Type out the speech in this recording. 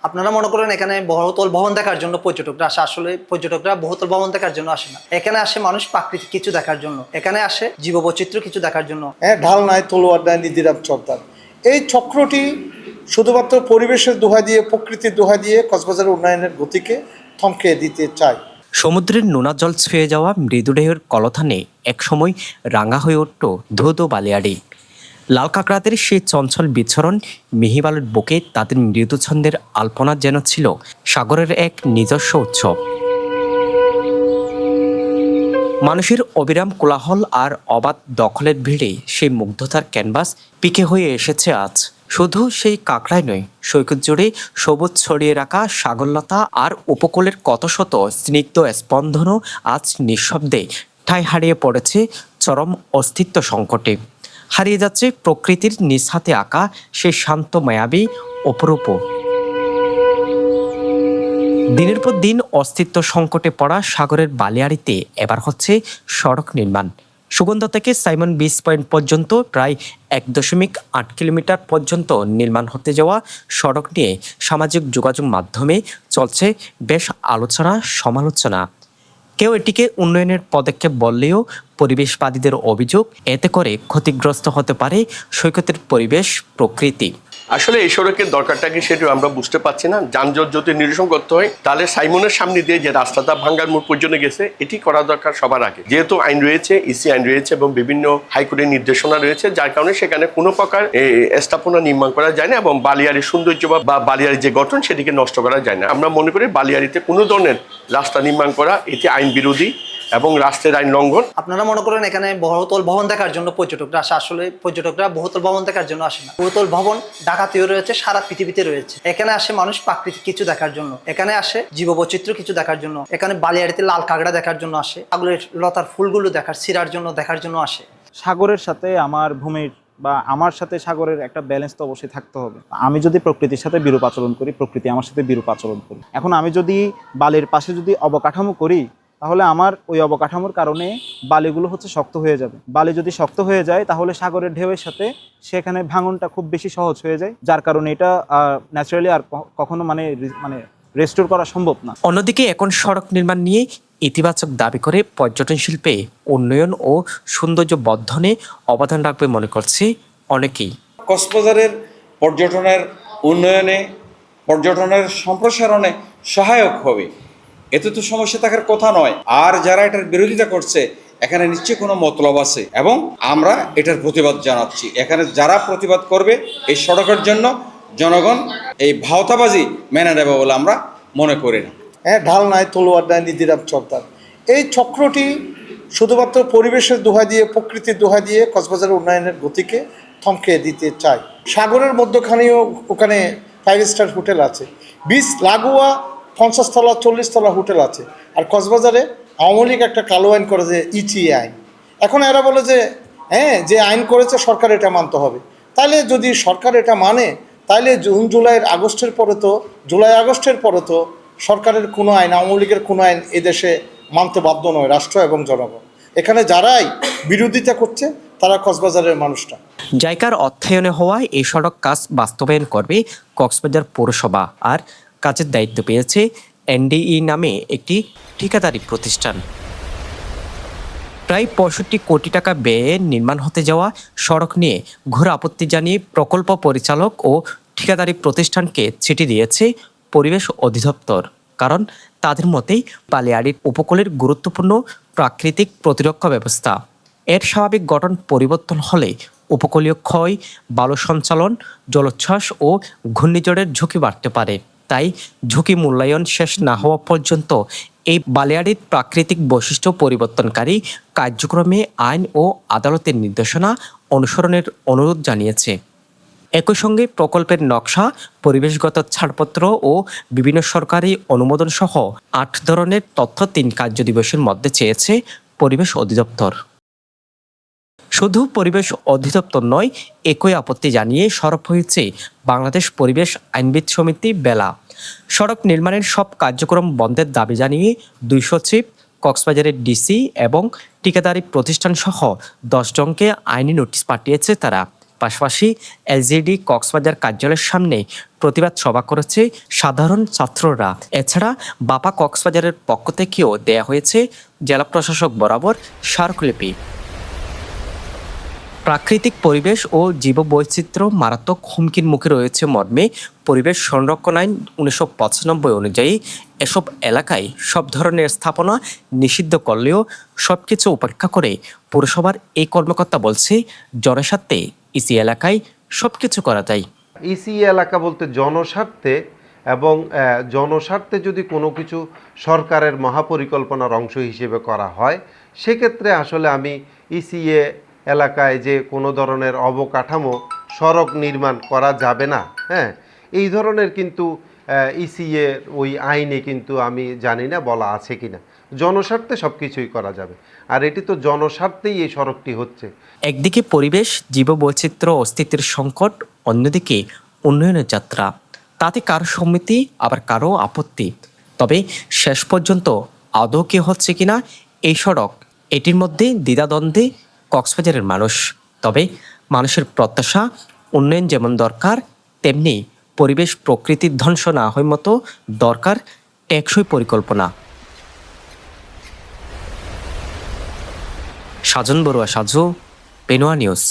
আপনারা মনে করেন এখানে বহুতল ভবন দেখার জন্য পর্যটকরা আসে, আসলে পর্যটকরা বহুতল ভবন দেখার জন্য আসে না। এখানে আসে মানুষ প্রাকৃতিক কিছু দেখার জন্য, এখানে আসে জীববৈচিত্র্য কিছু দেখার জন্য। ঢাল নাই তলোয়ার নাই নিধিরাম চর্দার, এই চক্রটি শুধুমাত্র পরিবেশের দোহাই দিয়ে, প্রকৃতির দোহাই দিয়ে কক্সবাজারের উন্নয়নের গতিকে থমকে দিতে চায়। সমুদ্রের নোনা জল ছুঁয়ে যাওয়া মৃদুদেহের কলথানে একসময় রাঙা হয়ে উঠত ধুধু বালিয়াড়ি। লাল কাঁকড়াদের সেই চঞ্চল বিচরণ, মিহিবালুর বুকে তাদের মৃদু ছন্দের আলপনা যেন ছিল সাগরের এক নিজস্ব উৎসব। মানুষের অবিরাম কোলাহল আর অবাধ দখলের ভিড়ে সেই মুগ্ধতার ক্যানভাস পিকে হয়ে এসেছে আজ। শুধু সেই কাঁকড়াই নয়, সৈকত জুড়ে সবুজ ছড়িয়ে রাখা সাগরলতা আর উপকূলের কত শত স্নিগ্ধ স্পন্দনও আজ নিঃশব্দে ঠাঁই হারিয়ে পড়েছে চরম অস্তিত্ব সংকটে। হারিয়ে যাচ্ছে প্রকৃতির নিজ হাতে আঁকা সেই শান্ত মায়াবী অপরূপ। দিনের পর দিন অস্তিত্ব সংকটে পড়া সাগরের বালিয়াড়িতে এবার হচ্ছে সড়ক নির্মাণ। সুগন্ধা থেকে সাইমন বিচ পয়েন্ট পর্যন্ত প্রায় 1.8 কিলোমিটার পর্যন্ত নির্মাণ হতে যাওয়া সড়ক নিয়ে সামাজিক যোগাযোগ মাধ্যমে চলছে বেশ আলোচনা সমালোচনা। কেউ এটিকে উন্নয়নের পদক্ষেপ বললেও পরিবেশবাদীদের অভিযোগ, এতে করে ক্ষতিগ্রস্ত হতে পারে সৈকতের পরিবেশ প্রকৃতি। আসলে এই সড়কের দরকারটা কি সেটা আমরা বুঝতে পারছি না। যানজট যদি নিরসন করতে হয় তাহলে সাইমনের সামনে দিয়ে যে রাস্তাটা ভাঙ্গার মোড় পর্যন্ত গেছে এটি করা দরকার সবার আগে। যেহেতু আইন রয়েছে, ইসি আইন রয়েছে এবং বিভিন্ন হাইকোর্টের নির্দেশনা রয়েছে, যার কারণে সেখানে কোনো প্রকার স্থাপনা নির্মাণ করা যায় না এবং বালিয়াড়ির সৌন্দর্য বা বালিয়াড়ির যে গঠন সেটিকে নষ্ট করা যায় না। আমরা মনে করি বালিয়াড়িতে কোনো ধরনের রাস্তা নির্মাণ করা এটি আইন বিরোধী এবং রাষ্ট্রের আইন লঙ্ঘন। আপনারা মনে করেন এখানে বহুতল ভবন দেখার জন্য পর্যটকরা আসে, আসলে পর্যটকরা বহুতল ভবন দেখার জন্য আসে না। বহুতল ভবন ঢাকাতেও রয়েছে, সারা পৃথিবীতে রয়েছে। এখানে আসে মানুষ প্রাকৃতিক কিছু দেখার জন্য, এখানে আসে জীববৈচিত্র্য কিছু দেখার জন্য, এখানে বালিয়াড়িতে লাল কাঁকড়া দেখার জন্য আসে, আগুলের লতার ফুলগুলো দেখার জন্য আসে। সাগরের সাথে আমার ভূমির বা আমার সাথে সাগরের একটা ব্যালেন্স তো অবশ্যই থাকতে হবে। আমি যদি প্রকৃতির সাথে বিরূপ আচরণ করি, প্রকৃতি আমার সাথে বিরূপ আচরণ করি। এখন আমি যদি বালির পাশে যদি অবকাঠামো করি, তাহলে আমার ওই অবকাঠামোর কারণে বালিগুলো হচ্ছে শক্ত হয়ে যাবে। বালি যদি শক্ত হয়ে যায় তাহলে সাগরের ঢেউয়ের সাথে সেখানে ভাঙনটা খুব বেশি সহজ হয়ে যায়, যার কারণে এটা ন্যাচারালি আর কখনো মানে রেস্টোর করা সম্ভব না। অন্যদিকে এখন সড়ক নির্মাণ নিয়ে ইতিবাচক দাবি করে পর্যটন শিল্পে উন্নয়ন ও সৌন্দর্য বর্ধনে অবদান রাখবে মনে করছে অনেকেই। কক্সবাজারের পর্যটনের উন্নয়নে, পর্যটনের সম্প্রসারণে সহায়ক হবে, এতে তো সমস্যা থাকার কথা নয়। আর যারা এটার বিরোধিতা করছে এখানে নিশ্চয়ই কোনো মতলব আছে এবং আমরা এটার প্রতিবাদ জানাচ্ছি। এখানে যারা প্রতিবাদ করবে এই সড়কের জন্য জনগণ এই ভাওতাবাজি মেনে নেবে বলে আমরা মনে করি না। ঢাল নাই তলোয়ার নাই নিধিরাম চর্দার, এই চক্রটি শুধুমাত্র পরিবেশের দোহাই দিয়ে, প্রকৃতির দোহাই দিয়ে কক্সবাজারের উন্নয়নের গতিকে থমকে দিতে চায়। সাগরের মধ্যখানেও ওখানে 5 স্টার হোটেল আছে, বিচ লাগোয়া 50 তলা 40 তলা হোটেল আছে। আর কক্সবাজারে আওয়ামী লীগ একটা কালো আইন করে, যে ইটি আইন। এখন এরা বলে যে যে আইন করেছে সরকার এটা মানতে হবে। তাহলে যদি সরকার এটা মানে, তাহলে জুলাই আগস্টের পরে তো সরকারের কোনো আইন, আওয়ামী লীগের কোনো আইন এদেশে মানতে বাধ্য নয় রাষ্ট্র এবং জনগণ। এখানে যারাই বিরোধিতা করছে তারা কক্সবাজারের মানুষটা। জায়গার অর্থায়নে হওয়ায় এই সড়ক কাজ বাস্তবায়ন করবে কক্সবাজার পৌরসভা, আর কাজের দায়িত্ব পেয়েছে এনডিই নামে একটি ঠিকাদারি প্রতিষ্ঠান। প্রায় 65 কোটি টাকা ব্যয়ে নির্মাণ হতে যাওয়া সড়ক নিয়ে ঘোর আপত্তি জানিয়ে প্রকল্প পরিচালক ও ঠিকাদারি প্রতিষ্ঠানকে চিঠি দিয়েছে পরিবেশ অধিদপ্তর। কারণ তাদের মতেই বালিয়াড়ির উপকূলের গুরুত্বপূর্ণ প্রাকৃতিক প্রতিরক্ষা ব্যবস্থা। এর স্বাভাবিক গঠন পরিবর্তন হলে উপকূলীয় ক্ষয়, বালু সঞ্চালন, জলোচ্ছ্বাস ও ঘূর্ণিঝড়ের ঝুঁকি বাড়তে পারে। তাই ঝুঁকি মূল্যায়ন শেষ না হওয়া পর্যন্ত এই বালিয়াড়ির প্রাকৃতিক বৈশিষ্ট্য পরিবর্তনকারী কার্যক্রমে আইন ও আদালতের নির্দেশনা অনুসরণের অনুরোধ জানিয়েছে। একই সঙ্গে প্রকল্পের নকশা, পরিবেশগত ছাড়পত্র ও বিভিন্ন সরকারি অনুমোদন সহ 8 ধরনের তথ্য 3 কার্যদিবসের মধ্যে চেয়েছে পরিবেশ অধিদপ্তর। শুধু পরিবেশ অধিদপ্তর নয়, একই আপত্তি জানিয়ে সরব হয়েছে বাংলাদেশ পরিবেশ আইনবিদ সমিতি বেলা। সড়ক নির্মাণের সব কার্যক্রম বন্ধের দাবি জানিয়ে 2 সচিব, কক্সবাজারের ডিসি এবং ঠিকাদারি প্রতিষ্ঠান সহ 10 জনকে আইনি নোটিশ পাঠিয়েছে তারা। পাশাপাশি এলজিডি কক্সবাজার কার্যালয়ের সামনে প্রতিবাদ সভা করেছে সাধারণ ছাত্ররা। এছাড়া বাপা কক্সবাজারের পক্ষ থেকেও দেয়া হয়েছে জেলা প্রশাসক বরাবর স্মারকলিপি। প্রাকৃতিক পরিবেশ ও জীববৈচিত্র্য মারাত্মক হুমকির মুখে রয়েছে মর্মে পরিবেশ সংরক্ষণ আইন 1995 অনুযায়ী এসব এলাকায় সব ধরনের স্থাপনা নিষিদ্ধ করলেও সবকিছু উপেক্ষা করে পৌরসভার এই কর্মকর্তা বলছে জনস্বার্থে ইসি এলাকায় সবকিছু করা যায়। ইসি এলাকা বলতে জনস্বার্থে, এবং জনস্বার্থে যদি কোনো কিছু সরকারের মহাপরিকল্পনার অংশ হিসেবে করা হয়, সেক্ষেত্রে আসলে আমি ইসিএ এলাকায় যে কোনো ধরনের অবকাঠামো সড়ক নির্মাণ করা যাবে না, হ্যাঁ, এই ধরনের কিন্তু ইসিএ ওই আইনে কিন্তু আমি জানি না বলা আছে কিনা। জনস্বার্থে সব কিছুই করা যাবে, আর এটি তো জনস্বার্থেই এই সড়কটি হচ্ছে। একদিকে পরিবেশ, জীববৈচিত্র্য, অস্তিত্বের সংকট, অন্যদিকে উন্নয়নের যাত্রা। তাতে কারো সম্মতি আবার কারো আপত্তি। তবে শেষ পর্যন্ত আদৌ কি হচ্ছে কিনা এই সড়ক, এটির মধ্যে দ্বিধাদ্বন্দ্বে কক্সবাজারের মানুষ। তবে মানুষের প্রত্যাশা উন্নয়ন যেমন দরকার, তেমনি পরিবেশ প্রকৃতির ধ্বংস না হয় মতো দরকার টেকসই পরিকল্পনা। সাজন বড়ুয়া, সাজু, পেনোয়া নিউজ।